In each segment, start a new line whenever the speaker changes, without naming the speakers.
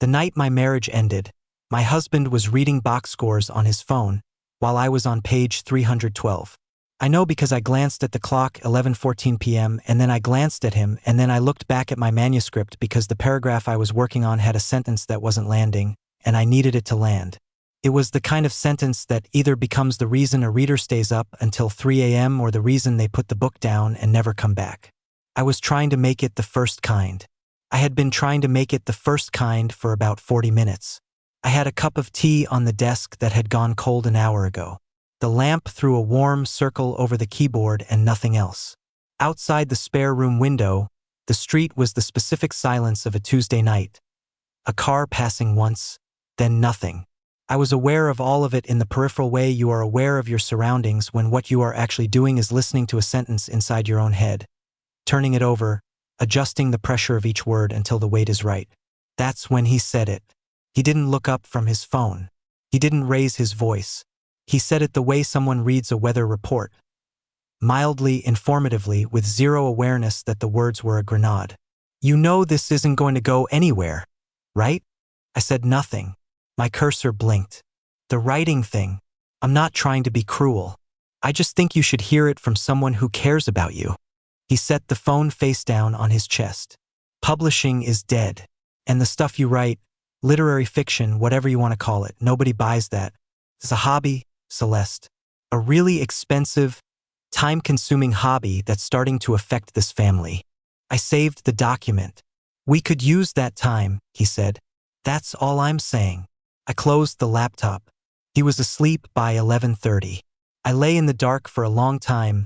The night my marriage ended, my husband was reading box scores on his phone, while I was on page 312. I know because I glanced at the clock 11:14 p.m. and then I glanced at him and then I looked back at my manuscript because the paragraph I was working on had a sentence that wasn't landing, and I needed it to land. It was the kind of sentence that either becomes the reason a reader stays up until 3 a.m. or the reason they put the book down and never come back. I was trying to make it the first kind. I had been trying to make it the first kind for about 40 minutes. I had a cup of tea on the desk that had gone cold an hour ago. The lamp threw a warm circle over the keyboard and nothing else. Outside the spare room window, the street was the specific silence of a Tuesday night. A car passing once, then nothing. I was aware of all of it in the peripheral way you are aware of your surroundings when what you are actually doing is listening to a sentence inside your own head, turning it over, adjusting the pressure of each word until the weight is right. That's when he said it. He didn't look up from his phone. He didn't raise his voice. He said it the way someone reads a weather report, mildly, informatively, with zero awareness that the words were a grenade. "You know this isn't going to go anywhere, right?" I said nothing. My cursor blinked. "The writing thing. I'm not trying to be cruel. I just think you should hear it from someone who cares about you." He set the phone face down on his chest. "Publishing is dead. And the stuff you write, literary fiction, whatever you want to call it, nobody buys that. It's a hobby, Celeste. A really expensive, time-consuming hobby that's starting to affect this family." I saved the document. "We could use that time," he said. "That's all I'm saying." I closed the laptop. He was asleep by 11:30. I lay in the dark for a long time,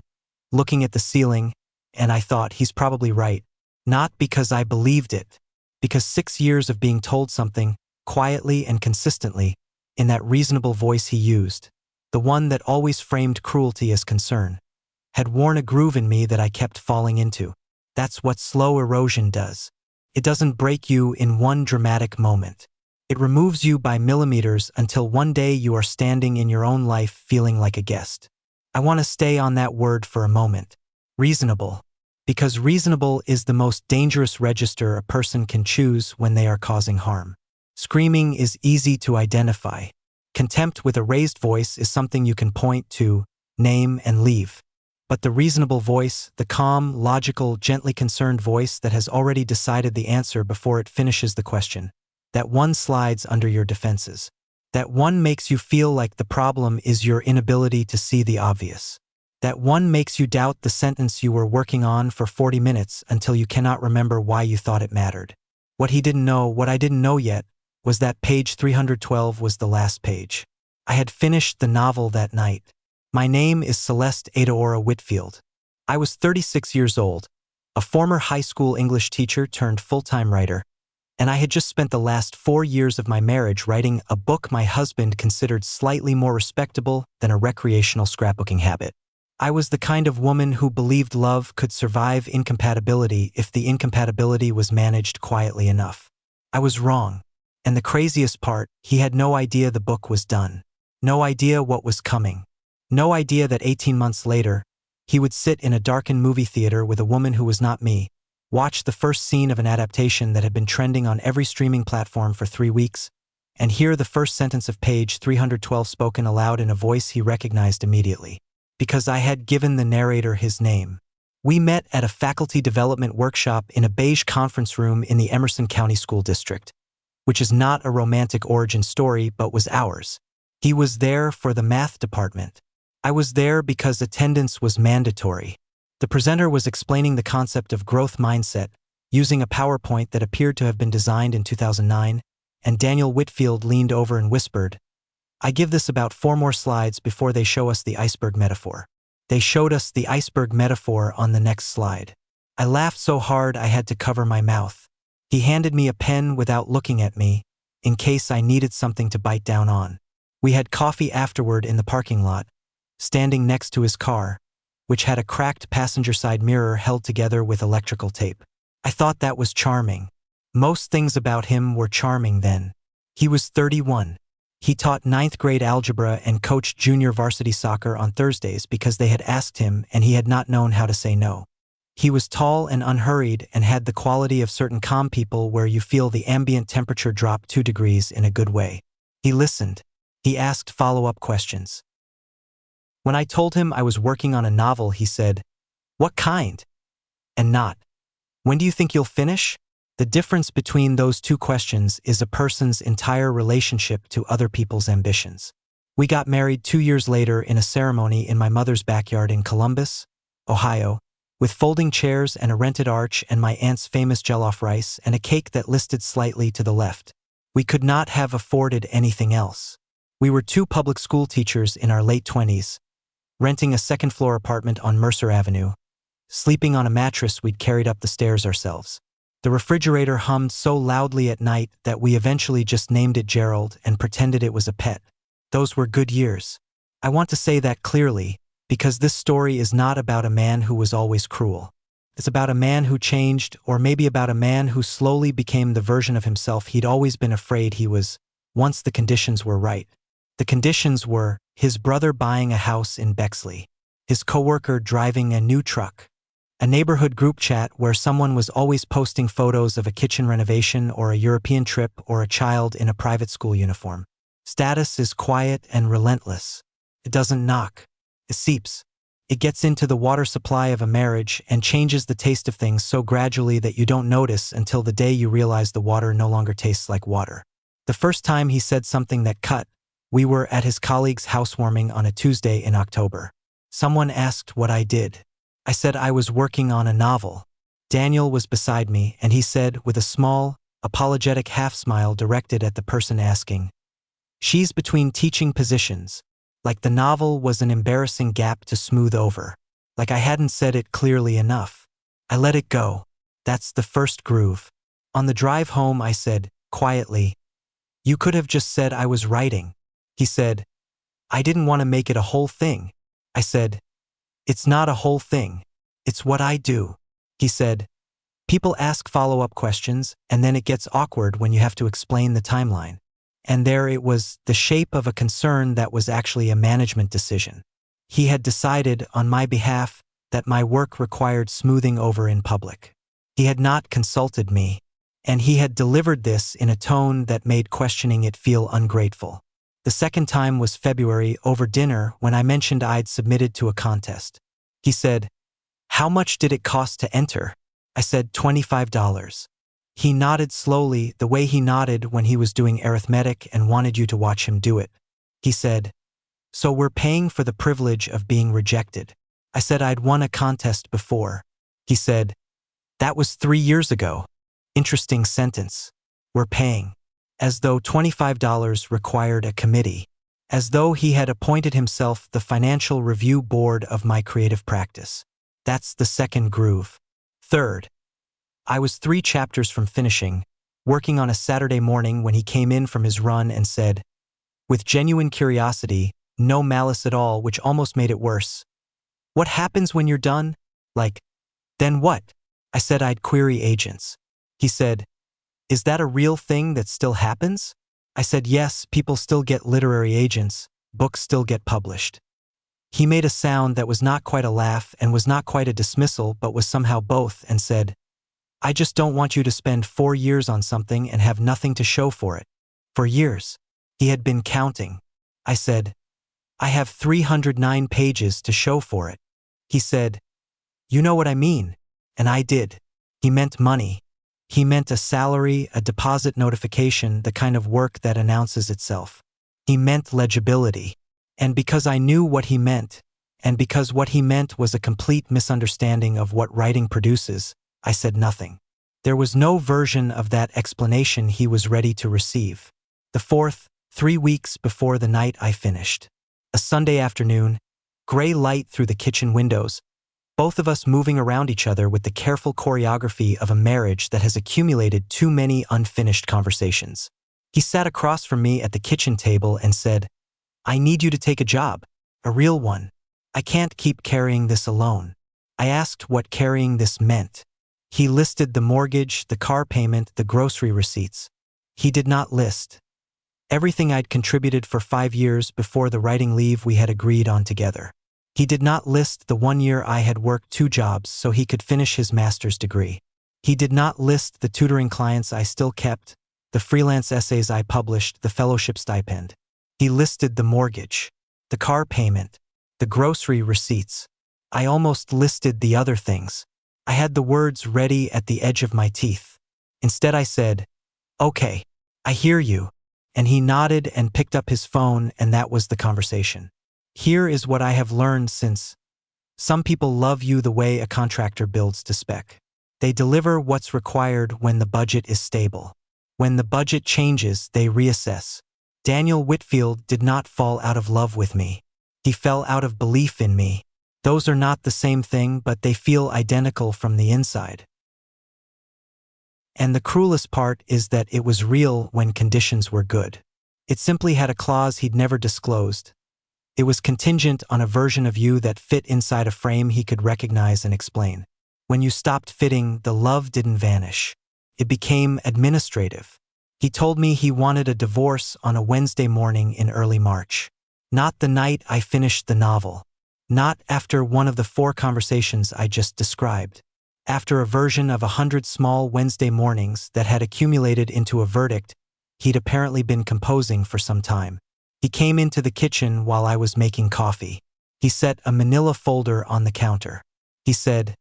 looking at the ceiling, and I thought, he's probably right. Not because I believed it, because 6 years of being told something, quietly and consistently, in that reasonable voice he used, the one that always framed cruelty as concern, had worn a groove in me that I kept falling into. That's what slow erosion does. It doesn't break you in one dramatic moment. It removes you by millimeters until one day you are standing in your own life feeling like a guest. I want to stay on that word for a moment. Reasonable. Because reasonable is the most dangerous register a person can choose when they are causing harm. Screaming is easy to identify. Contempt with a raised voice is something you can point to, name, and leave. But the reasonable voice, the calm, logical, gently concerned voice that has already decided the answer before it finishes the question, that one slides under your defenses. That one makes you feel like the problem is your inability to see the obvious. That one makes you doubt the sentence you were working on for 40 minutes until you cannot remember why you thought it mattered. What he didn't know, what I didn't know yet, was that page 312 was the last page. I had finished the novel that night. My name is Celeste Adaora Whitfield. I was 36 years old, a former high school English teacher turned full-time writer, and I had just spent the last 4 years of my marriage writing a book my husband considered slightly more respectable than a recreational scrapbooking habit. I was the kind of woman who believed love could survive incompatibility if the incompatibility was managed quietly enough. I was wrong. And the craziest part, he had no idea the book was done. No idea what was coming. No idea that 18 months later, he would sit in a darkened movie theater with a woman who was not me, watch the first scene of an adaptation that had been trending on every streaming platform for 3 weeks, and hear the first sentence of page 312 spoken aloud in a voice he recognized immediately. Because I had given the narrator his name. We met at a faculty development workshop in a beige conference room in the Emerson County School District, which is not a romantic origin story but was ours. He was there for the math department. I was there because attendance was mandatory. The presenter was explaining the concept of growth mindset, using a PowerPoint that appeared to have been designed in 2009, and Daniel Whitfield leaned over and whispered, "I give this about 4 more slides before they show us the iceberg metaphor." They showed us the iceberg metaphor on the next slide. I laughed so hard I had to cover my mouth. He handed me a pen without looking at me, in case I needed something to bite down on. We had coffee afterward in the parking lot, standing next to his car, which had a cracked passenger side mirror held together with electrical tape. I thought that was charming. Most things about him were charming then. He was 31. He taught 9th grade algebra and coached junior varsity soccer on Thursdays because they had asked him and he had not known how to say no. He was tall and unhurried and had the quality of certain calm people where you feel the ambient temperature drop 2 degrees in a good way. He listened. He asked follow-up questions. When I told him I was working on a novel, he said, "What kind?" And not, "When do you think you'll finish?" The difference between those two questions is a person's entire relationship to other people's ambitions. We got married 2 years later in a ceremony in my mother's backyard in Columbus, Ohio, with folding chairs and a rented arch and my aunt's famous jollof rice and a cake that listed slightly to the left. We could not have afforded anything else. We were 2 public school teachers in our late 20s, renting a second-floor apartment on Mercer Avenue, sleeping on a mattress we'd carried up the stairs ourselves. The refrigerator hummed so loudly at night that we eventually just named it Gerald and pretended it was a pet. Those were good years. I want to say that clearly, because this story is not about a man who was always cruel. It's about a man who changed, or maybe about a man who slowly became the version of himself he'd always been afraid he was, once the conditions were right. The conditions were his brother buying a house in Bexley, his coworker driving a new truck, a neighborhood group chat where someone was always posting photos of a kitchen renovation or a European trip or a child in a private school uniform. Status is quiet and relentless. It doesn't knock. It seeps. It gets into the water supply of a marriage and changes the taste of things so gradually that you don't notice until the day you realize the water no longer tastes like water. The first time he said something that cut, we were at his colleague's housewarming on a Tuesday in October. Someone asked what I did. I said I was working on a novel. Daniel was beside me, and he said, with a small, apologetic half-smile directed at the person asking, "She's between teaching positions," like the novel was an embarrassing gap to smooth over, like I hadn't said it clearly enough. I let it go. That's the first groove. On the drive home, I said, quietly, "You could have just said I was writing." He said, "I didn't want to make it a whole thing." I said, "It's not a whole thing. It's what I do." He said, "People ask follow-up questions, and then it gets awkward when you have to explain the timeline." And there it was, the shape of a concern that was actually a management decision. He had decided, on my behalf, that my work required smoothing over in public. He had not consulted me, and he had delivered this in a tone that made questioning it feel ungrateful. The second time was February over dinner when I mentioned I'd submitted to a contest. He said, "How much did it cost to enter?" I said, $25. He nodded slowly, the way he nodded when he was doing arithmetic and wanted you to watch him do it. He said, "So we're paying for the privilege of being rejected." I said I'd won a contest before. He said, "That was 3 years ago." Interesting sentence. We're paying. As though $25 required a committee. As though he had appointed himself the financial review board of my creative practice. That's the second groove. Third, I was 3 chapters from finishing, working on a Saturday morning when he came in from his run and said, with genuine curiosity, no malice at all, which almost made it worse, "What happens when you're done?" Like, "Then what?" I said I'd query agents. He said, "Is that a real thing that still happens?" I said yes, people still get literary agents, books still get published. He made a sound that was not quite a laugh and was not quite a dismissal but was somehow both and said, "I just don't want you to spend 4 years on something and have nothing to show for it." 4 years. He had been counting. I said, "I have 309 pages to show for it." He said, "You know what I mean." And I did. He meant money. He meant a salary, a deposit notification, the kind of work that announces itself. He meant legibility. And because I knew what he meant, and because what he meant was a complete misunderstanding of what writing produces, I said nothing. There was no version of that explanation he was ready to receive. The fourth, 3 weeks before the night I finished. A Sunday afternoon, gray light through the kitchen windows, both of us moving around each other with the careful choreography of a marriage that has accumulated too many unfinished conversations. He sat across from me at the kitchen table and said, "I need you to take a job, a real one. I can't keep carrying this alone." I asked what carrying this meant. He listed the mortgage, the car payment, the grocery receipts. He did not list everything I'd contributed for 5 years before the writing leave we had agreed on together. He did not list the 1 year I had worked 2 jobs so he could finish his master's degree. He did not list the tutoring clients I still kept, the freelance essays I published, the fellowship stipend. He listed the mortgage, the car payment, the grocery receipts. I almost listed the other things. I had the words ready at the edge of my teeth. Instead I said, "Okay, I hear you," and he nodded and picked up his phone, and that was the conversation. Here is what I have learned since. Some people love you the way a contractor builds to spec. They deliver what's required when the budget is stable. When the budget changes, they reassess. Daniel Whitfield did not fall out of love with me. He fell out of belief in me. Those are not the same thing, but they feel identical from the inside. And the cruelest part is that it was real when conditions were good. It simply had a clause he'd never disclosed. It was contingent on a version of you that fit inside a frame he could recognize and explain. When you stopped fitting, the love didn't vanish. It became administrative. He told me he wanted a divorce on a Wednesday morning in early March. Not the night I finished the novel. Not after one of the 4 conversations I just described. After a version of 100 small Wednesday mornings that had accumulated into a verdict he'd apparently been composing for some time. He came into the kitchen while I was making coffee. He set a manila folder on the counter. He said,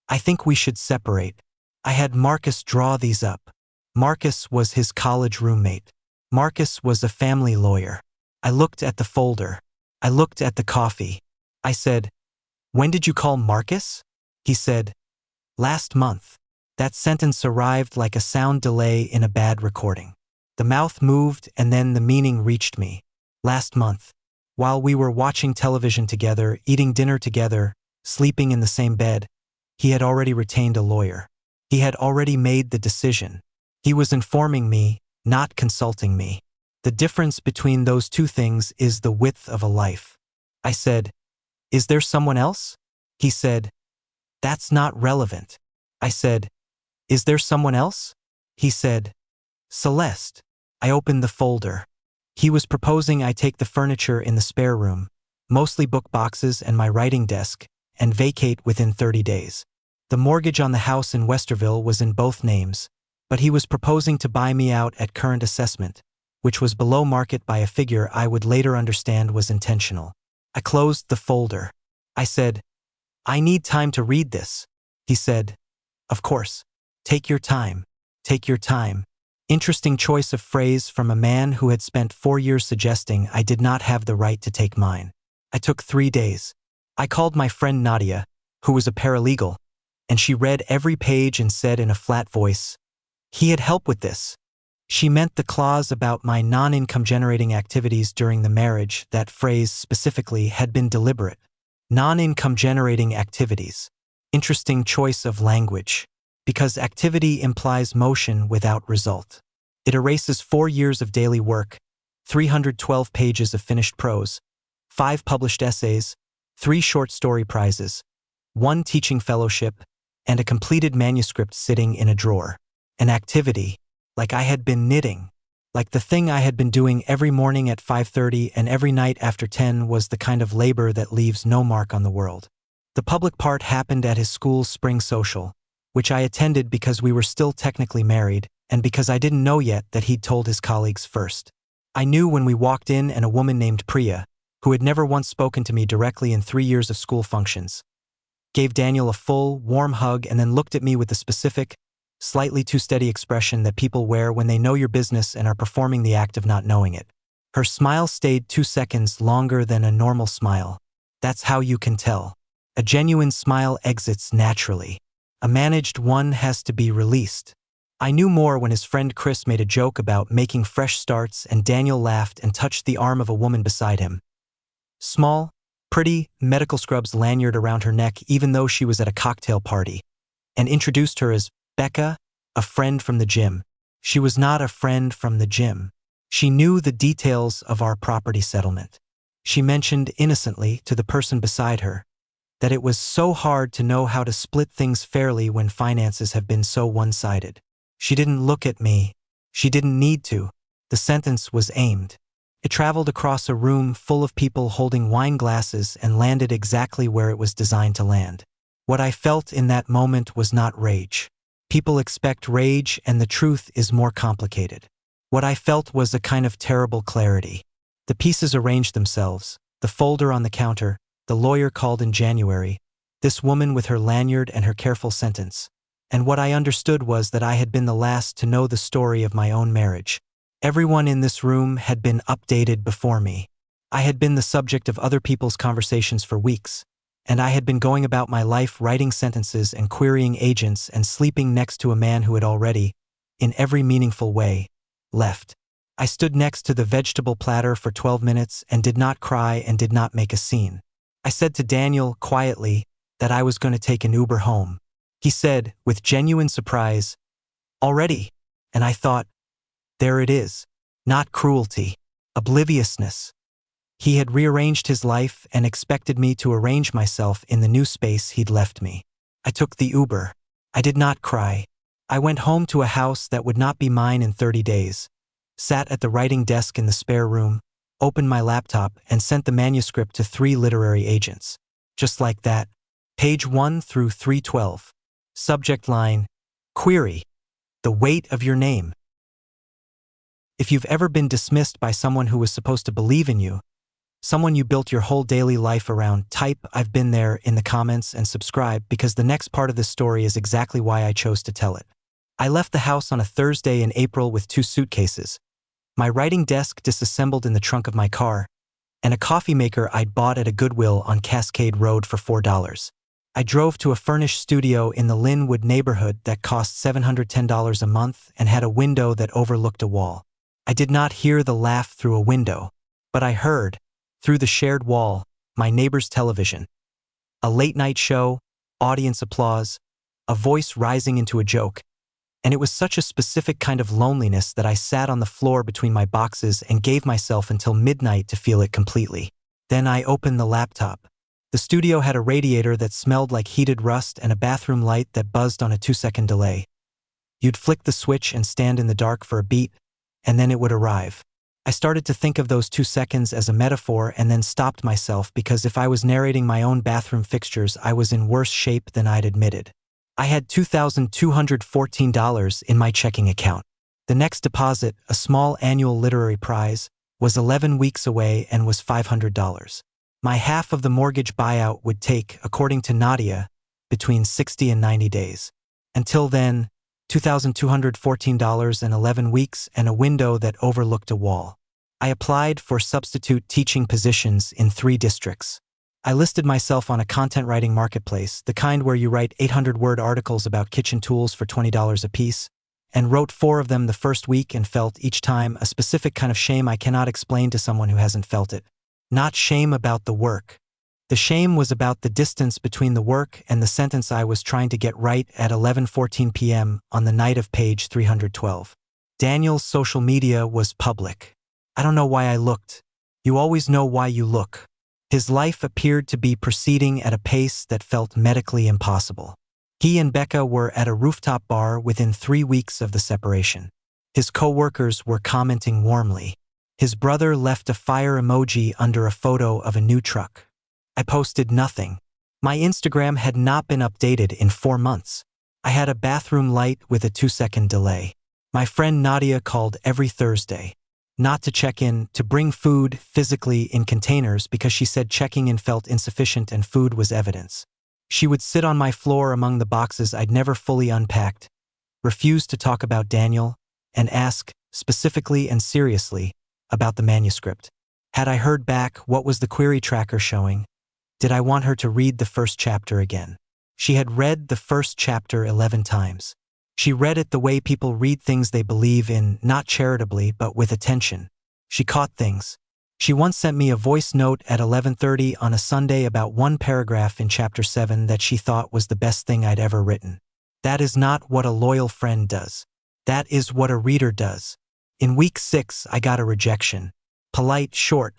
"I think we should separate." I had Marcus draw these up. Marcus was his college roommate. Marcus was a family lawyer. I looked at the folder. I looked at the coffee. I said, "When did you call Marcus?" He said, "Last month." That sentence arrived like a sound delay in a bad recording. The mouth moved and then the meaning reached me. Last month. While we were watching television together, eating dinner together, sleeping in the same bed, he had already retained a lawyer. He had already made the decision. He was informing me, not consulting me. The difference between those two things is the width of a life. I said, "Is there someone else?" He said, "That's not relevant." I said, "Is there someone else?" He said, "Celeste." I opened the folder. He was proposing I take the furniture in the spare room, mostly book boxes and my writing desk, and vacate within 30 days. The mortgage on the house in Westerville was in both names, but he was proposing to buy me out at current assessment, which was below market by a figure I would later understand was intentional. I closed the folder. I said, "I need time to read this." He said, "Of course. Take your time. Take your time." Interesting choice of phrase from a man who had spent 4 years suggesting I did not have the right to take mine. I took 3 days. I called my friend Nadia, who was a paralegal, and she read every page and said in a flat voice, "He had help with this." She meant the clause about my non-income generating activities during the marriage. That phrase specifically had been deliberate. Non-income generating activities. Interesting choice of language. Because activity implies motion without result. It erases 4 years of daily work, 312 pages of finished prose, 5 published essays, 3 short story prizes, 1 teaching fellowship, and a completed manuscript sitting in a drawer. An activity, like I had been knitting, like the thing I had been doing every morning at 5:30 and every night after 10 was the kind of labor that leaves no mark on the world. The public part happened at his school's spring social, which I attended because we were still technically married, and because I didn't know yet that he'd told his colleagues first. I knew when we walked in, and a woman named Priya, who had never once spoken to me directly in 3 years of school functions, gave Daniel a full, warm hug and then looked at me with the specific, slightly too steady expression that people wear when they know your business and are performing the act of not knowing it. Her smile stayed 2 seconds longer than a normal smile. That's how you can tell. A genuine smile exits naturally. A managed one has to be released. I knew more when his friend Chris made a joke about making fresh starts, and Daniel laughed and touched the arm of a woman beside him. Small, pretty, medical scrubs lanyard around her neck even though she was at a cocktail party, and introduced her as Becca, a friend from the gym. She was not a friend from the gym. She knew the details of our property settlement. She mentioned innocently to the person beside her that it was so hard to know how to split things fairly when finances have been so one-sided. She didn't look at me. She didn't need to. The sentence was aimed. It traveled across a room full of people holding wine glasses and landed exactly where it was designed to land. What I felt in that moment was not rage. People expect rage, and the truth is more complicated. What I felt was a kind of terrible clarity. The pieces arranged themselves, the folder on the counter, the lawyer called in January, this woman with her lanyard and her careful sentence. And what I understood was that I had been the last to know the story of my own marriage. Everyone in this room had been updated before me. I had been the subject of other people's conversations for weeks, and I had been going about my life writing sentences and querying agents and sleeping next to a man who had already, in every meaningful way, left. I stood next to the vegetable platter for 12 minutes and did not cry and did not make a scene. I said to Daniel, quietly, that I was going to take an Uber home. He said, with genuine surprise, "Already?" And I thought, there it is. Not cruelty. Obliviousness. He had rearranged his life and expected me to arrange myself in the new space he'd left me. I took the Uber. I did not cry. I went home to a house that would not be mine in 30 days, sat at the writing desk in the spare room, opened my laptop, and sent the manuscript to 3 literary agents. Just like that. Page 1 through 312. Subject line, query, the weight of your name. If you've ever been dismissed by someone who was supposed to believe in you, someone you built your whole daily life around, type "I've been there" in the comments and subscribe, because the next part of this story is exactly why I chose to tell it. I left the house on a Thursday in April with 2 suitcases, my writing desk disassembled in the trunk of my car, and a coffee maker I'd bought at a Goodwill on Cascade Road for $4. I drove to a furnished studio in the Linwood neighborhood that cost $710 a month and had a window that overlooked a wall. I did not hear the laugh through a window, but I heard, through the shared wall, my neighbor's television. A late-night show, audience applause, a voice rising into a joke, and it was such a specific kind of loneliness that I sat on the floor between my boxes and gave myself until midnight to feel it completely. Then I opened the laptop. The studio had a radiator that smelled like heated rust and a bathroom light that buzzed on a 2-second delay. You'd flick the switch and stand in the dark for a beat, and then it would arrive. I started to think of those 2 seconds as a metaphor and then stopped myself, because if I was narrating my own bathroom fixtures, I was in worse shape than I'd admitted. I had $2,214 in my checking account. The next deposit, a small annual literary prize, was 11 weeks away and was $500. My half of the mortgage buyout would take, according to Nadia, between 60 and 90 days. Until then, $2,214 and 11 weeks and a window that overlooked a wall. I applied for substitute teaching positions in 3 districts. I listed myself on a content writing marketplace, the kind where you write 800-word articles about kitchen tools for $20 a piece, and wrote 4 of them the first week and felt each time a specific kind of shame I cannot explain to someone who hasn't felt it. Not shame about the work. The shame was about the distance between the work and the sentence I was trying to get right at 11:14 p.m. on the night of page 312. Daniel's social media was public. I don't know why I looked. You always know why you look. His life appeared to be proceeding at a pace that felt medically impossible. He and Becca were at a rooftop bar within 3 weeks of the separation. His co-workers were commenting warmly. His brother left a fire emoji under a photo of a new truck. I posted nothing. My Instagram had not been updated in 4 months. I had a bathroom light with a 2-second delay. My friend Nadia called every Thursday. Not to check in, to bring food physically in containers, because she said checking in felt insufficient and food was evidence. She would sit on my floor among the boxes I'd never fully unpacked, refuse to talk about Daniel, and ask, specifically and seriously, about the manuscript. Had I heard back? What was the query tracker showing? Did I want her to read the first chapter again? She had read the first chapter 11 times. She read it the way people read things they believe in, not charitably, but with attention. She caught things. She once sent me a voice note at 11:30 on a Sunday about one paragraph in chapter 7 that she thought was the best thing I'd ever written. That is not what a loyal friend does. That is what a reader does. In week 6, I got a rejection. Polite, short.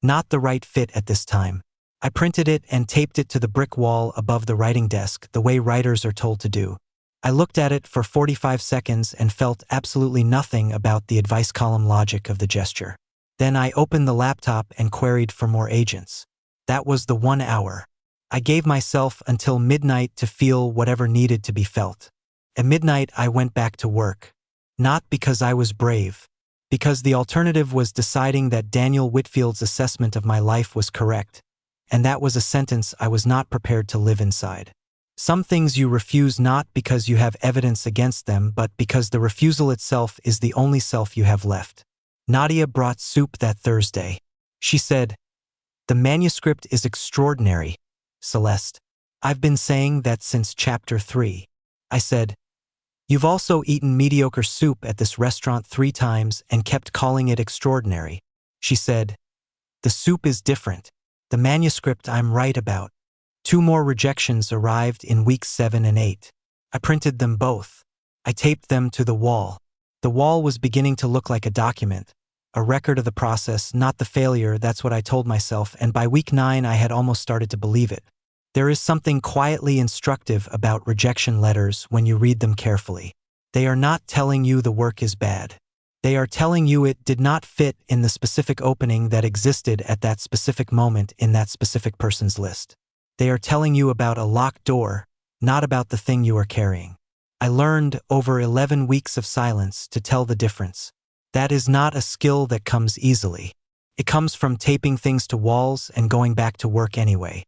Not the right fit at this time. I printed it and taped it to the brick wall above the writing desk, the way writers are told to do. I looked at it for 45 seconds and felt absolutely nothing about the advice column logic of the gesture. Then I opened the laptop and queried for more agents. That was the 1 hour. I gave myself until midnight to feel whatever needed to be felt. At midnight, I went back to work. Not because I was brave. Because the alternative was deciding that Daniel Whitfield's assessment of my life was correct. And that was a sentence I was not prepared to live inside. Some things you refuse not because you have evidence against them, but because the refusal itself is the only self you have left. Nadia brought soup that Thursday. She said, "The manuscript is extraordinary, Celeste. I've been saying that since chapter 3. I said, "You've also eaten mediocre soup at this restaurant 3 times and kept calling it extraordinary." She said, "The soup is different. The manuscript I'm right about." 2 more rejections arrived in weeks 7 and 8. I printed them both. I taped them to the wall. The wall was beginning to look like a document, a record of the process, not the failure, that's what I told myself, and by week 9 I had almost started to believe it. There is something quietly instructive about rejection letters when you read them carefully. They are not telling you the work is bad. They are telling you it did not fit in the specific opening that existed at that specific moment in that specific person's list. They are telling you about a locked door, not about the thing you are carrying. I learned over 11 weeks of silence to tell the difference. That is not a skill that comes easily. It comes from taping things to walls and going back to work anyway.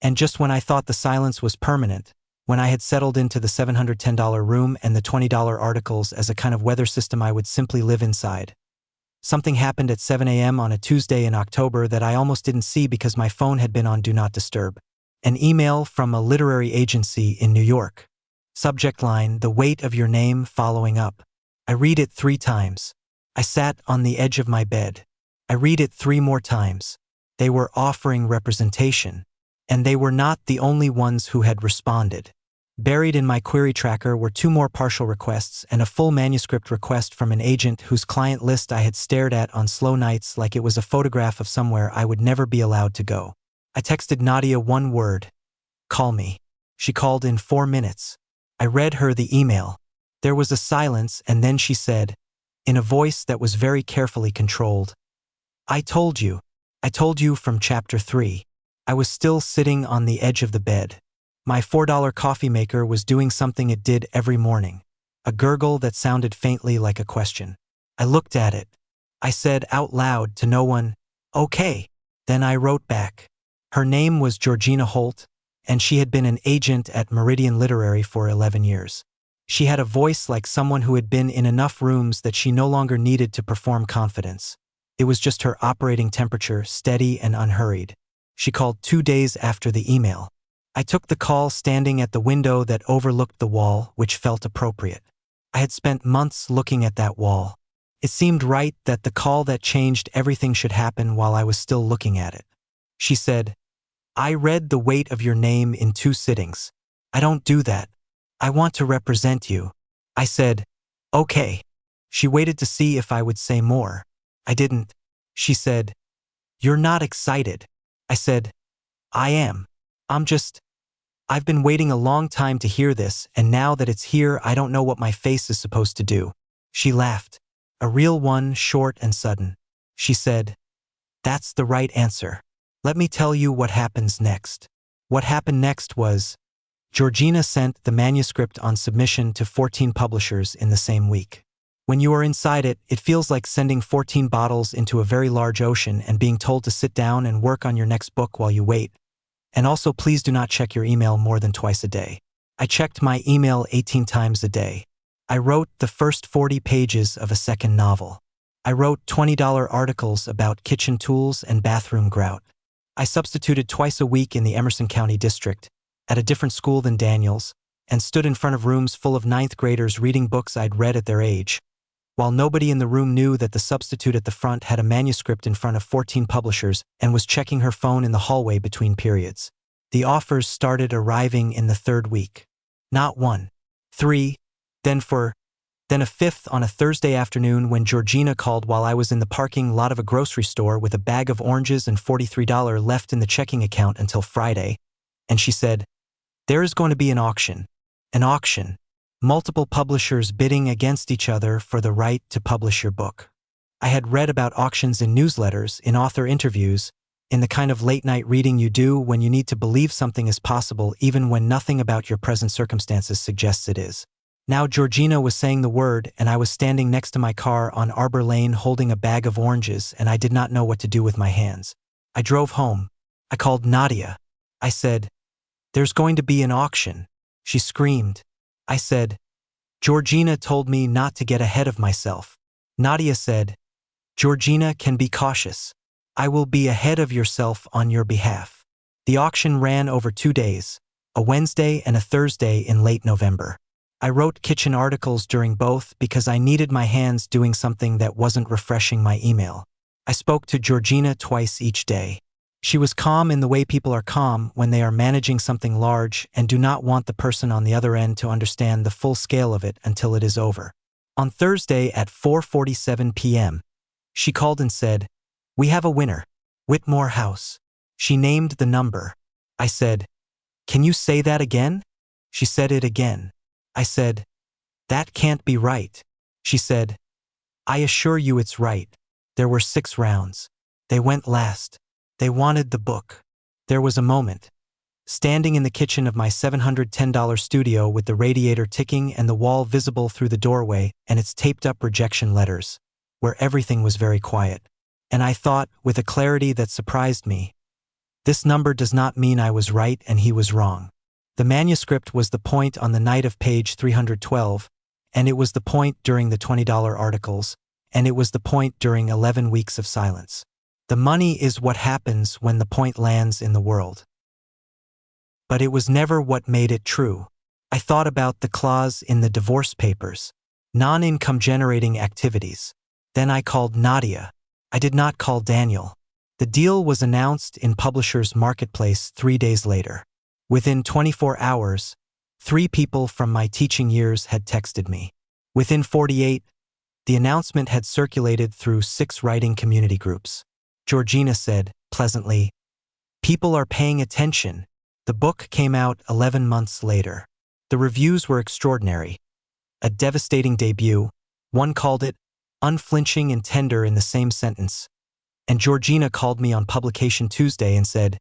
And just when I thought the silence was permanent, when I had settled into the $710 room and the $20 articles as a kind of weather system I would simply live inside, something happened at 7 a.m. on a Tuesday in October that I almost didn't see because my phone had been on Do Not Disturb. An email from a literary agency in New York. Subject line, "The weight of your name following up." I read it 3 times. I sat on the edge of my bed. I read it 3 more times. They were offering representation. And they were not the only ones who had responded. Buried in my query tracker were 2 more partial requests and a full manuscript request from an agent whose client list I had stared at on slow nights like it was a photograph of somewhere I would never be allowed to go. I texted Nadia 1 word. "Call me." She called in 4 minutes. I read her the email. There was a silence, and then she said, in a voice that was very carefully controlled, I told you from chapter 3. I was still sitting on the edge of the bed. My $4 coffee maker was doing something it did every morning, a gurgle that sounded faintly like a question. I looked at it. I said out loud to no one, "Okay." Then I wrote back. Her name was Georgina Holt, and she had been an agent at Meridian Literary for 11 years. She had a voice like someone who had been in enough rooms that she no longer needed to perform confidence. It was just her operating temperature, steady and unhurried. She called 2 days after the email. I took the call standing at the window that overlooked the wall, which felt appropriate. I had spent months looking at that wall. It seemed right that the call that changed everything should happen while I was still looking at it. She said, "I read The Weight of Your Name in 2 sittings. I don't do that. I want to represent you." I said, "Okay." She waited to see if I would say more. I didn't. She said, "You're not excited." I said, "I am. I've been waiting a long time to hear this, and now that it's here, I don't know what my face is supposed to do." She laughed. A real one, short and sudden. She said, "That's the right answer. Let me tell you what happens next." What happened next was, Georgina sent the manuscript on submission to 14 publishers in the same week. When you are inside it, it feels like sending 14 bottles into a very large ocean and being told to sit down and work on your next book while you wait. And also, please do not check your email more than twice a day. I checked my email 18 times a day. I wrote the first 40 pages of a second novel. I wrote $20 articles about kitchen tools and bathroom grout. I substituted twice a week in the Emerson County District, at a different school than Daniel's, and stood in front of rooms full of 9th graders reading books I'd read at their age, while nobody in the room knew that the substitute at the front had a manuscript in front of 14 publishers and was checking her phone in the hallway between periods. The offers started arriving in the 3rd week. Not 1, 3, then a 5th on a Thursday afternoon when Georgina called while I was in the parking lot of a grocery store with a bag of oranges and $43 left in the checking account until Friday, and she said, "There is going to be an auction. An auction. Multiple publishers bidding against each other for the right to publish your book." I had read about auctions in newsletters, in author interviews, in the kind of late-night reading you do when you need to believe something is possible even when nothing about your present circumstances suggests it is. Now Georgina was saying the word, and I was standing next to my car on Arbor Lane holding a bag of oranges, and I did not know what to do with my hands. I drove home. I called Nadia. I said, "There's going to be an auction." She screamed. I said, "Georgina told me not to get ahead of myself." Nadia said, "Georgina can be cautious. I will be ahead of yourself on your behalf." The auction ran over 2 days, a Wednesday and a Thursday in late November. I wrote kitchen articles during both because I needed my hands doing something that wasn't refreshing my email. I spoke to Georgina twice each day. She was calm in the way people are calm when they are managing something large and do not want the person on the other end to understand the full scale of it until it is over. On Thursday at 4:47 p.m., she called and said, "We have a winner, Whitmore House." She named the number. I said, "Can you say that again?" She said it again. I said, "That can't be right." She said, "I assure you it's right. There were 6 rounds. They went last. They wanted the book." There was a moment. Standing in the kitchen of my $710 studio with the radiator ticking and the wall visible through the doorway and its taped-up rejection letters, where everything was very quiet. And I thought, with a clarity that surprised me, this number does not mean I was right and he was wrong. The manuscript was the point on the night of page 312, and it was the point during the $20 articles, and it was the point during 11 weeks of silence. The money is what happens when the point lands in the world. But it was never what made it true. I thought about the clause in the divorce papers, non-income generating activities. Then I called Nadia. I did not call Daniel. The deal was announced in Publishers Marketplace 3 days later. Within 24 hours, 3 people from my teaching years had texted me. Within 48, the announcement had circulated through 6 writing community groups. Georgina said, pleasantly, "People are paying attention." The book came out 11 months later. The reviews were extraordinary. A devastating debut. One called it unflinching and tender in the same sentence. And Georgina called me on publication Tuesday and said,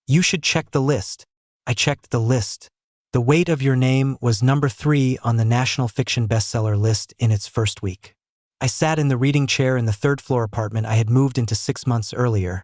"You should check the list." I checked the list. The Weight of Your Name was number 3 on the National Fiction Bestseller list in its first week. I sat in the reading chair in the 3rd-floor apartment I had moved into 6 months earlier.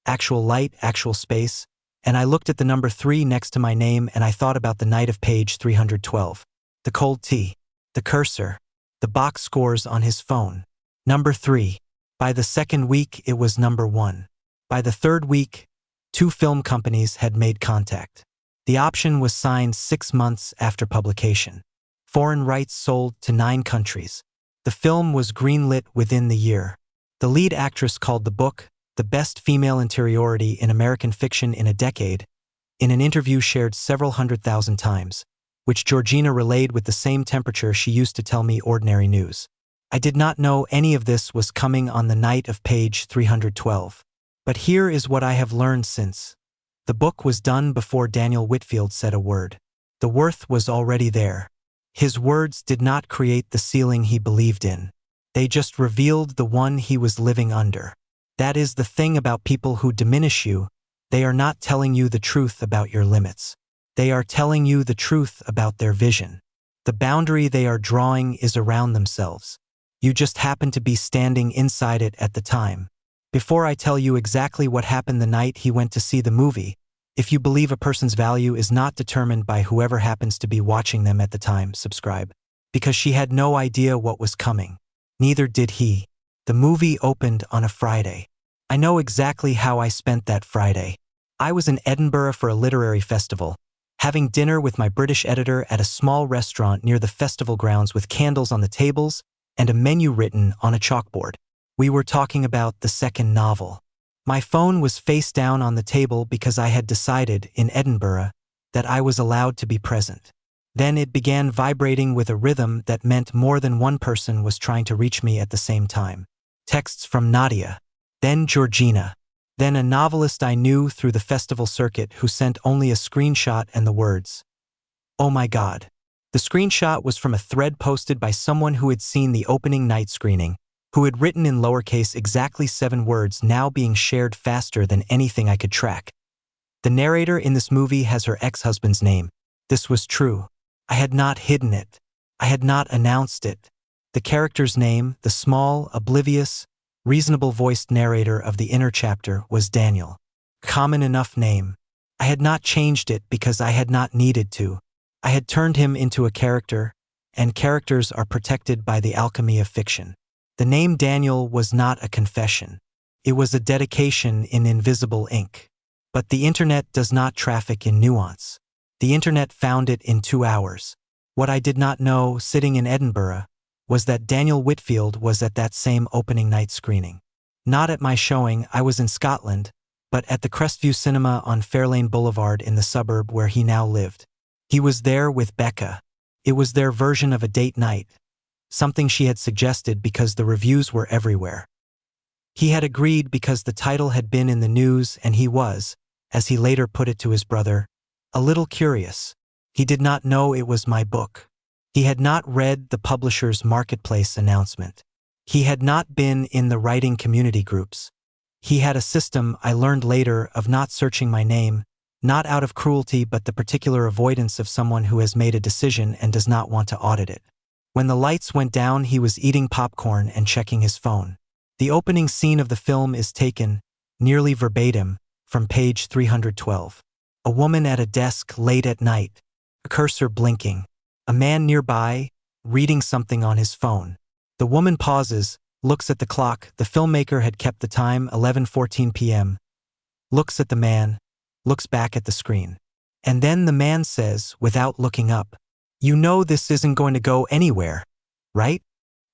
Actual light, actual space, and I looked at the number 3 next to my name and I thought about the night of page 312. The cold tea, the cursor, the box scores on his phone. Number 3. By the 2nd week, it was number 1. By the 3rd week, 2 film companies had made contact. The option was signed 6 months after publication. Foreign rights sold to 9 countries. The film was greenlit within the year. The lead actress called the book the best female interiority in American fiction in a decade, in an interview shared several 100,000 times, which Georgina relayed with the same temperature she used to tell me ordinary news. I did not know any of this was coming on the night of page 312. But here is what I have learned since. The book was done before Daniel Whitfield said a word. The worth was already there. His words did not create the ceiling he believed in. They just revealed the one he was living under. That is the thing about people who diminish you. They are not telling you the truth about your limits. They are telling you the truth about their vision. The boundary they are drawing is around themselves. You just happen to be standing inside it at the time. Before I tell you exactly what happened the night he went to see the movie, if you believe a person's value is not determined by whoever happens to be watching them at the time, subscribe. Because she had no idea what was coming. Neither did he. The movie opened on a Friday. I know exactly how I spent that Friday. I was in Edinburgh for a literary festival, having dinner with my British editor at a small restaurant near the festival grounds with candles on the tables and a menu written on a chalkboard. We were talking about the second novel. My phone was face down on the table because I had decided, in Edinburgh, that I was allowed to be present. Then it began vibrating with a rhythm that meant more than one person was trying to reach me at the same time. Texts from Nadia. Then Georgina. Then a novelist I knew through the festival circuit who sent only a screenshot and the words, "Oh my God." The screenshot was from a thread posted by someone who had seen the opening night screening, who had written in lowercase exactly 7 words now being shared faster than anything I could track. The narrator in this movie has her ex-husband's name. This was true. I had not hidden it. I had not announced it. The character's name, the small, oblivious, reasonable-voiced narrator of the inner chapter, was Daniel. Common enough name. I had not changed it because I had not needed to. I had turned him into a character, and characters are protected by the alchemy of fiction. The name Daniel was not a confession. It was a dedication in invisible ink. But the internet does not traffic in nuance. The internet found it in 2 hours. What I did not know, sitting in Edinburgh, was that Daniel Whitfield was at that same opening night screening. Not at my showing, I was in Scotland, but at the Crestview Cinema on Fairlane Boulevard in the suburb where he now lived. He was there with Becca. It was their version of a date night, something she had suggested because the reviews were everywhere. He had agreed because the title had been in the news and he was, as he later put it to his brother, a little curious. He did not know it was my book. He had not read the publisher's marketplace announcement. He had not been in the writing community groups. He had a system, I learned later, of not searching my name, not out of cruelty but the particular avoidance of someone who has made a decision and does not want to audit it. When the lights went down, he was eating popcorn and checking his phone. The opening scene of the film is taken, nearly verbatim, from page 312. A woman at a desk late at night, a cursor blinking. A man nearby, reading something on his phone. The woman pauses, looks at the clock. The filmmaker had kept the time, 11:14 p.m. Looks at the man, looks back at the screen. And then the man says, without looking up, "You know this isn't going to go anywhere, right?"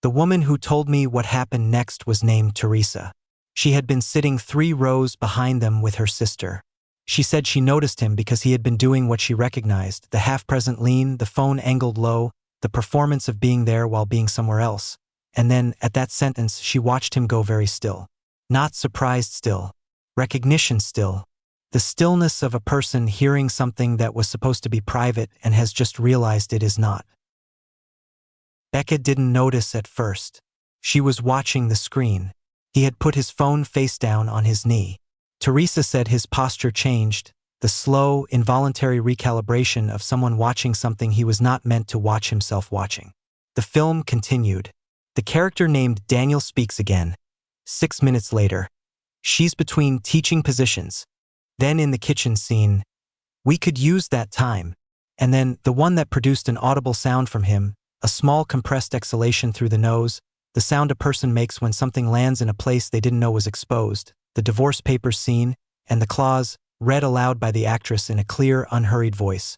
The woman who told me what happened next was named Teresa. She had been sitting 3 rows behind them with her sister. She said she noticed him because he had been doing what she recognized, the half-present lean, the phone angled low, the performance of being there while being somewhere else. And then, at that sentence, she watched him go very still. Not surprised still. Recognition still. The stillness of a person hearing something that was supposed to be private and has just realized it is not. Becca didn't notice at first. She was watching the screen. He had put his phone face down on his knee. Teresa said his posture changed, the slow, involuntary recalibration of someone watching something he was not meant to watch himself watching. The film continued. The character named Daniel speaks again. 6 minutes later. She's between teaching positions. Then in the kitchen scene, we could use that time. And then the one that produced an audible sound from him, a small compressed exhalation through the nose, the sound a person makes when something lands in a place they didn't know was exposed, the divorce papers scene, and the clause, read aloud by the actress in a clear, unhurried voice.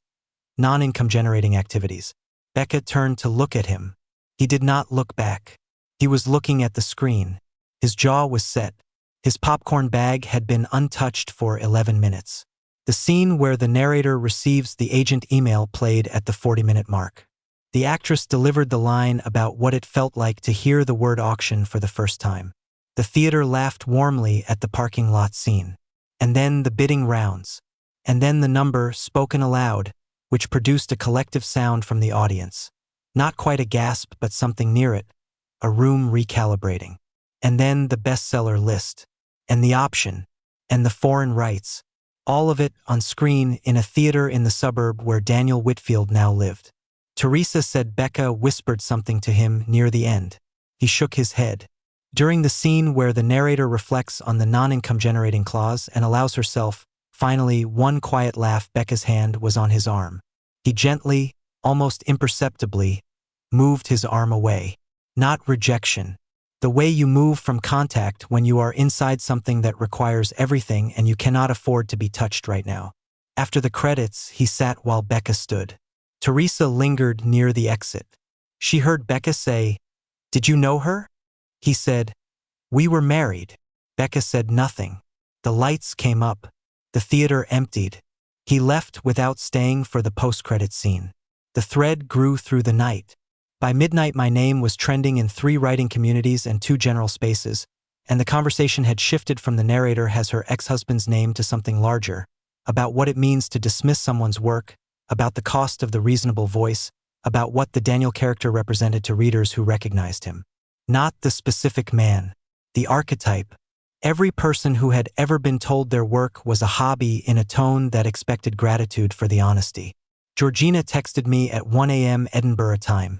Non-income generating activities. Becca turned to look at him. He did not look back. He was looking at the screen. His jaw was set. His popcorn bag had been untouched for 11 minutes. The scene where the narrator receives the agent email played at the 40-minute mark. The actress delivered the line about what it felt like to hear the word auction for the first time. The theater laughed warmly at the parking lot scene. And then the bidding rounds. And then the number spoken aloud, which produced a collective sound from the audience. Not quite a gasp, but something near it. A room recalibrating. And then the bestseller list. And the option. And the foreign rights. All of it on screen in a theater in the suburb where Daniel Whitfield now lived. Teresa said Becca whispered something to him near the end. He shook his head. During the scene where the narrator reflects on the non-income generating clause and allows herself, finally, one quiet laugh, Becca's hand was on his arm. He gently, almost imperceptibly, moved his arm away. Not rejection. The way you move from contact when you are inside something that requires everything and you cannot afford to be touched right now. After the credits, he sat while Becca stood. Teresa lingered near the exit. She heard Becca say, "Did you know her?" He said, "We were married." Becca said nothing. The lights came up. The theater emptied. He left without staying for the post-credit scene. The thread grew through the night. By midnight, my name was trending in 3 writing communities and 2 general spaces, and the conversation had shifted from the narrator has her ex-husband's name to something larger, about what it means to dismiss someone's work, about the cost of the reasonable voice, about what the Daniel character represented to readers who recognized him. Not the specific man. The archetype. Every person who had ever been told their work was a hobby in a tone that expected gratitude for the honesty. Georgina texted me at 1 a.m. Edinburgh time.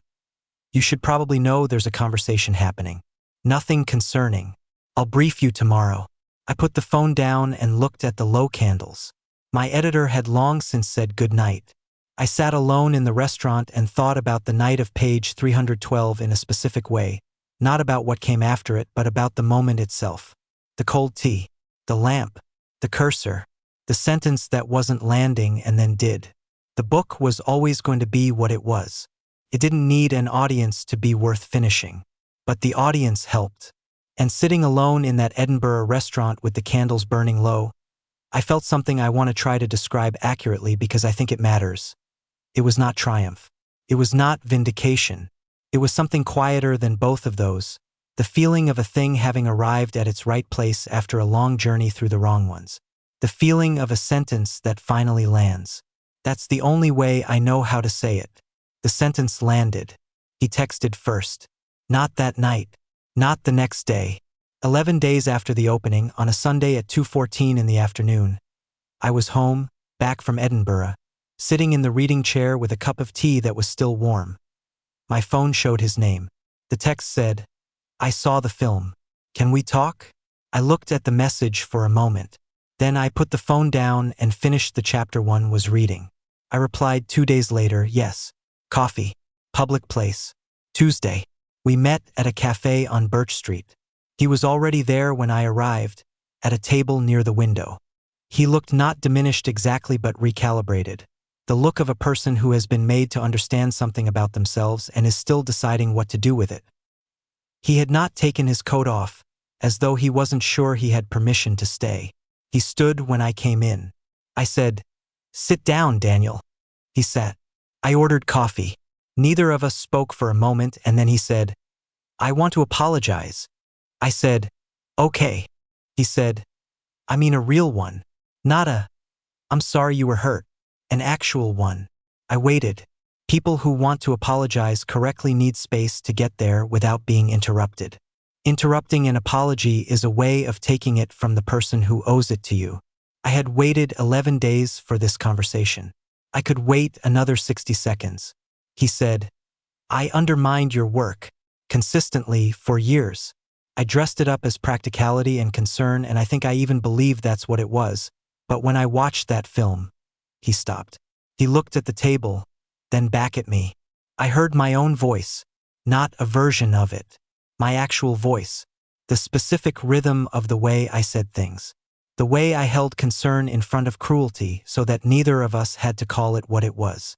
You should probably know there's a conversation happening. Nothing concerning. I'll brief you tomorrow. I put the phone down and looked at the low candles. My editor had long since said good night. I sat alone in the restaurant and thought about the night of page 312 in a specific way, not about what came after it, but about the moment itself. The cold tea, the lamp, the cursor, the sentence that wasn't landing and then did. The book was always going to be what it was. It didn't need an audience to be worth finishing. But the audience helped. And sitting alone in that Edinburgh restaurant with the candles burning low, I felt something I want to try to describe accurately because I think it matters. It was not triumph. It was not vindication. It was something quieter than both of those. The feeling of a thing having arrived at its right place after a long journey through the wrong ones. The feeling of a sentence that finally lands. That's the only way I know how to say it. The sentence landed. He texted first. Not that night. Not the next day. 11 days after the opening, on a Sunday at 2:14 in the afternoon. I was home, back from Edinburgh, sitting in the reading chair with a cup of tea that was still warm. My phone showed his name. The text said, I saw the film. Can we talk? I looked at the message for a moment. Then I put the phone down and finished the chapter one was reading. I replied 2 days later, yes. Coffee. Public place. Tuesday. We met at a cafe on Birch Street. He was already there when I arrived, at a table near the window. He looked not diminished exactly but recalibrated. The look of a person who has been made to understand something about themselves and is still deciding what to do with it. He had not taken his coat off, as though he wasn't sure he had permission to stay. He stood when I came in. I said, Sit down, Daniel. He sat. I ordered coffee. Neither of us spoke for a moment, and then he said, I want to apologize. I said, Okay. He said, I mean a real one. Not a, I'm sorry you were hurt. An actual one. I waited. People who want to apologize correctly need space to get there without being interrupted. Interrupting an apology is a way of taking it from the person who owes it to you. I had waited 11 days for this conversation. I could wait another 60 seconds. He said, I undermined your work, consistently, for years. I dressed it up as practicality and concern, and I think I even believed that's what it was. But when I watched that film, he stopped. He looked at the table, then back at me. I heard my own voice, not a version of it. My actual voice. The specific rhythm of the way I said things. The way I held concern in front of cruelty so that neither of us had to call it what it was.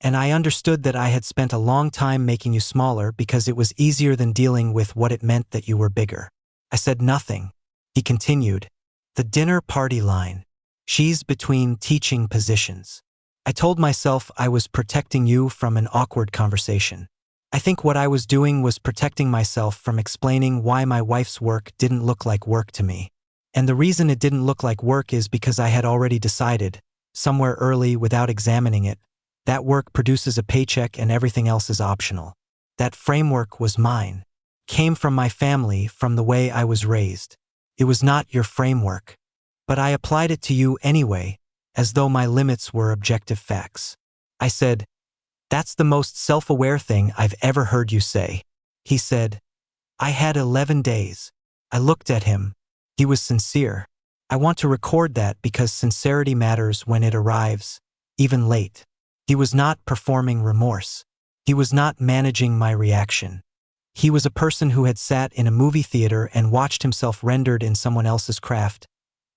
And I understood that I had spent a long time making you smaller because it was easier than dealing with what it meant that you were bigger. I said nothing. He continued. The dinner party line. She's between teaching positions. I told myself I was protecting you from an awkward conversation. I think what I was doing was protecting myself from explaining why my wife's work didn't look like work to me. And the reason it didn't look like work is because I had already decided, somewhere early without examining it, that work produces a paycheck and everything else is optional. That framework was mine. Came from my family, from the way I was raised. It was not your framework. But I applied it to you anyway, as though my limits were objective facts. I said, That's the most self-aware thing I've ever heard you say. He said, I had 11 days. I looked at him. He was sincere. I want to record that because sincerity matters when it arrives, even late. He was not performing remorse. He was not managing my reaction. He was a person who had sat in a movie theater and watched himself rendered in someone else's craft,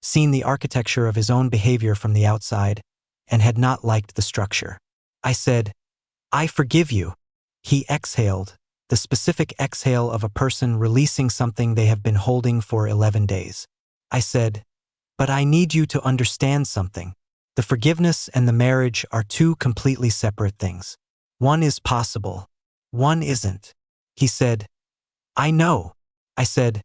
seen the architecture of his own behavior from the outside, and had not liked the structure. I said, I forgive you. He exhaled, the specific exhale of a person releasing something they have been holding for 11 days. I said, But I need you to understand something. The forgiveness and the marriage are two completely separate things. One is possible. One isn't. He said, I know. I said,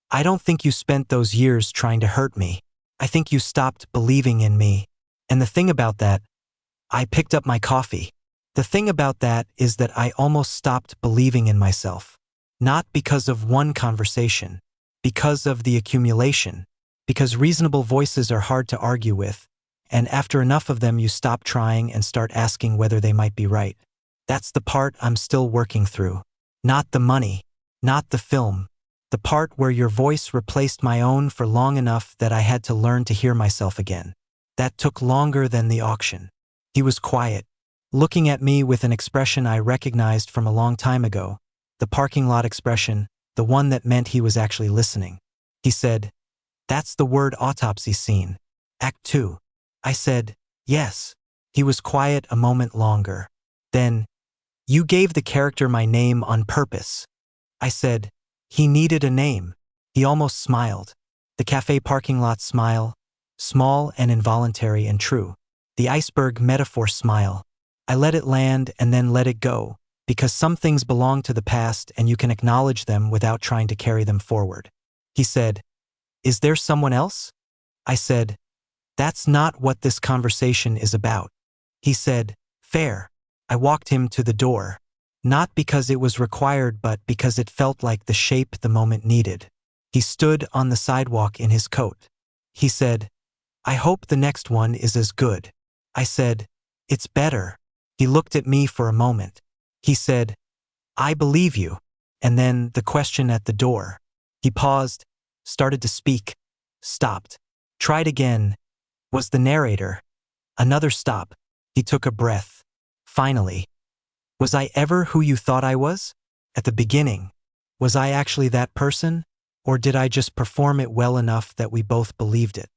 I don't think you spent those years trying to hurt me. I think you stopped believing in me. And the thing about that, I picked up my coffee. The thing about that is that I almost stopped believing in myself. Not because of one conversation, because of the accumulation, because reasonable voices are hard to argue with, and after enough of them you stop trying and start asking whether they might be right. That's the part I'm still working through. Not the money, not the film. The part where your voice replaced my own for long enough that I had to learn to hear myself again. That took longer than the auction. He was quiet, looking at me with an expression I recognized from a long time ago, the parking lot expression, the one that meant he was actually listening. He said, "That's the word autopsy scene. Act 2. I said, "Yes." He was quiet a moment longer. Then, "You gave the character my name on purpose." I said, "He needed a name." He almost smiled. The cafe parking lot smile, small and involuntary and true. The iceberg metaphor smile. I let it land and then let it go, because some things belong to the past and you can acknowledge them without trying to carry them forward. He said, "Is there someone else?" I said, "That's not what this conversation is about." He said, "Fair." I walked him to the door. Not because it was required, but because it felt like the shape the moment needed. He stood on the sidewalk in his coat. He said, "I hope the next one is as good." I said, "It's better." He looked at me for a moment. He said, "I believe you." And then the question at the door. He paused, started to speak, stopped. Tried again. Was the narrator. Another stop. He took a breath. Finally. "Was I ever who you thought I was? At the beginning. Was I actually that person? Or did I just perform it well enough that we both believed it?"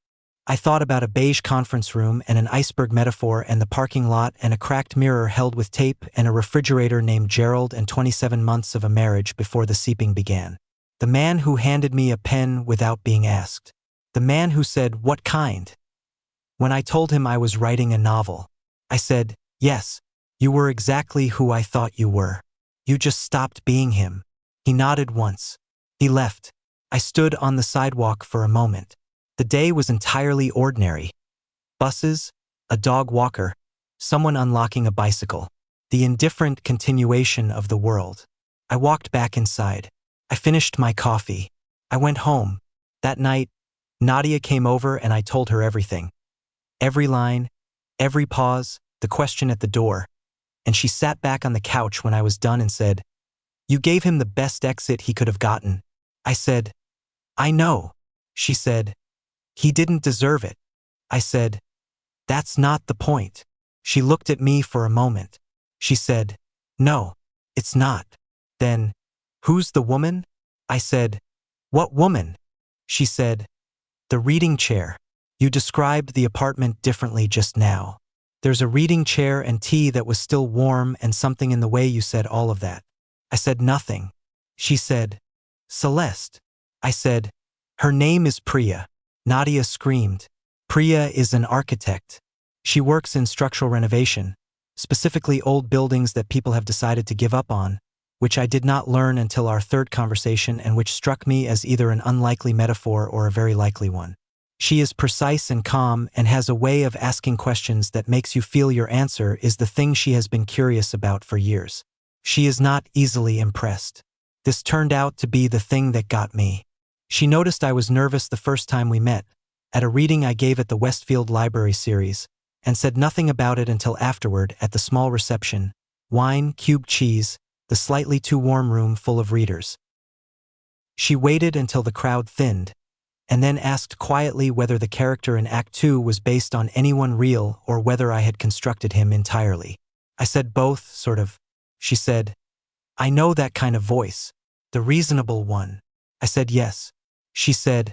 I thought about a beige conference room and an iceberg metaphor and the parking lot and a cracked mirror held with tape and a refrigerator named Gerald and 27 months of a marriage before the seeping began. The man who handed me a pen without being asked. The man who said, "What kind?" When I told him I was writing a novel. I said, "Yes, you were exactly who I thought you were. You just stopped being him." He nodded once. He left. I stood on the sidewalk for a moment. The day was entirely ordinary. Buses, a dog walker, someone unlocking a bicycle. The indifferent continuation of the world. I walked back inside. I finished my coffee. I went home. That night, Nadia came over and I told her everything. Every line, every pause, the question at the door. And she sat back on the couch when I was done and said, "You gave him the best exit he could have gotten." I said, "I know." She said, "He didn't deserve it." I said, "That's not the point." She looked at me for a moment. She said, "No, it's not." Then, "Who's the woman?" I said, "What woman?" She said, "The reading chair. You described the apartment differently just now. There's a reading chair and tea that was still warm and something in the way you said all of that." I said nothing. She said, "Celeste." I said, "Her name is Priya." Nadia screamed. Priya is an architect. She works in structural renovation, specifically old buildings that people have decided to give up on, which I did not learn until our third conversation and which struck me as either an unlikely metaphor or a very likely one. She is precise and calm and has a way of asking questions that makes you feel your answer is the thing she has been curious about for years. She is not easily impressed. This turned out to be the thing that got me. She noticed I was nervous the first time we met, at a reading I gave at the Westfield Library series, and said nothing about it until afterward at the small reception, wine, cube cheese, the slightly too warm room full of readers. She waited until the crowd thinned, and then asked quietly whether the character in Act 2 was based on anyone real or whether I had constructed him entirely. I said both, sort of. She said, "I know that kind of voice. The reasonable one." I said yes. She said,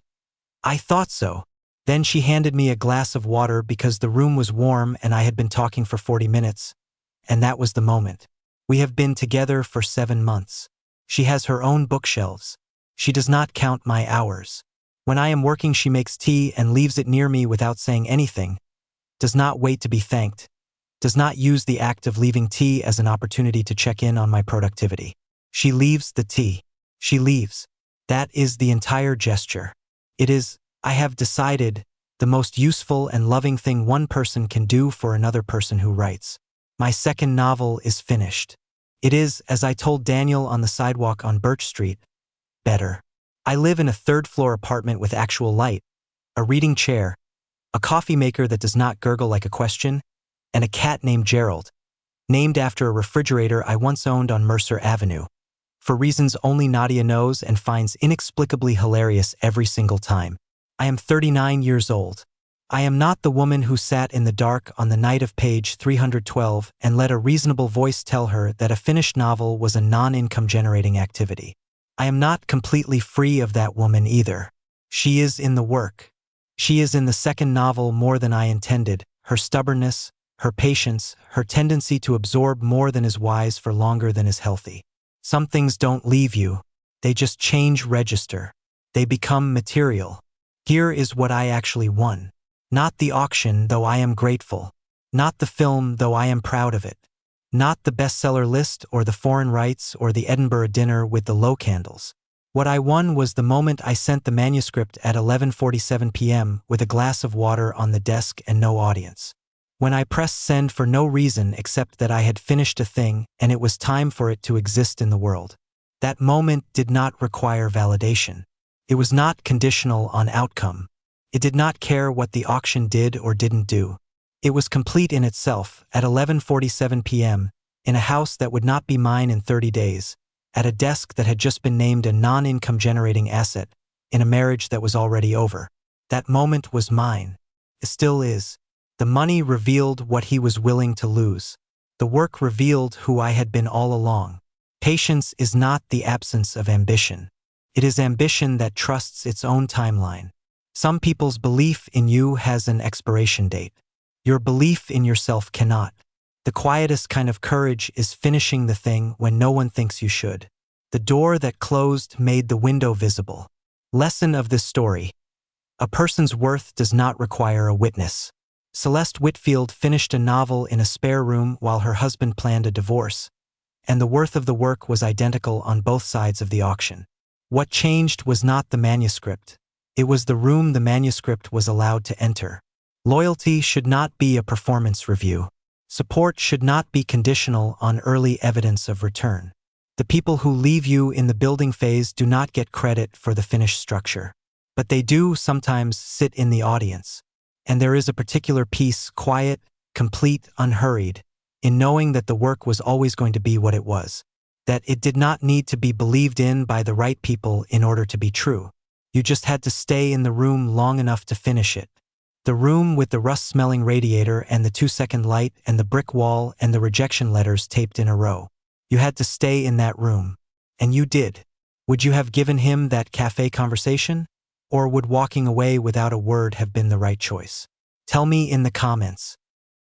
"I thought so." Then she handed me a glass of water because the room was warm and I had been talking for 40 minutes. And that was the moment. We have been together for 7 months. She has her own bookshelves. She does not count my hours. When I am working, she makes tea and leaves it near me without saying anything. Does not wait to be thanked. Does not use the act of leaving tea as an opportunity to check in on my productivity. She leaves the tea. She leaves. That is the entire gesture. It is, I have decided, the most useful and loving thing one person can do for another person who writes. My second novel is finished. It is, as I told Daniel on the sidewalk on Birch Street, better. I live in a third-floor apartment with actual light, a reading chair, a coffee maker that does not gurgle like a question, and a cat named Gerald, named after a refrigerator I once owned on Mercer Avenue, for reasons only Nadia knows and finds inexplicably hilarious every single time. I am 39 years old. I am not the woman who sat in the dark on the night of page 312 and let a reasonable voice tell her that a finished novel was a non-income generating activity. I am not completely free of that woman either. She is in the work. She is in the second novel more than I intended, her stubbornness, her patience, her tendency to absorb more than is wise for longer than is healthy. Some things don't leave you. They just change register. They become material. Here is what I actually won. Not the auction, though I am grateful. Not the film, though I am proud of it. Not the bestseller list or the foreign rights or the Edinburgh dinner with the low candles. What I won was the moment I sent the manuscript at 11:47 p.m. with a glass of water on the desk and no audience. When I pressed send for no reason except that I had finished a thing and it was time for it to exist in the world. That moment did not require validation. It was not conditional on outcome. It did not care what the auction did or didn't do. It was complete in itself, at 11:47 p.m., in a house that would not be mine in 30 days, at a desk that had just been named a non-income generating asset, in a marriage that was already over. That moment was mine. It still is. The money revealed what he was willing to lose. The work revealed who I had been all along. Patience is not the absence of ambition. It is ambition that trusts its own timeline. Some people's belief in you has an expiration date. Your belief in yourself cannot. The quietest kind of courage is finishing the thing when no one thinks you should. The door that closed made the window visible. Lesson of this story: a person's worth does not require a witness. Celeste Whitfield finished a novel in a spare room while her husband planned a divorce, and the worth of the work was identical on both sides of the auction. What changed was not the manuscript. It was the room the manuscript was allowed to enter. Loyalty should not be a performance review. Support should not be conditional on early evidence of return. The people who leave you in the building phase do not get credit for the finished structure. But they do sometimes sit in the audience. And there is a particular peace, quiet, complete, unhurried, in knowing that the work was always going to be what it was. That it did not need to be believed in by the right people in order to be true. You just had to stay in the room long enough to finish it. The room with the rust-smelling radiator and the 2-second light and the brick wall and the rejection letters taped in a row. You had to stay in that room. And you did. Would you have given him that cafe conversation? Or would walking away without a word have been the right choice? Tell me in the comments.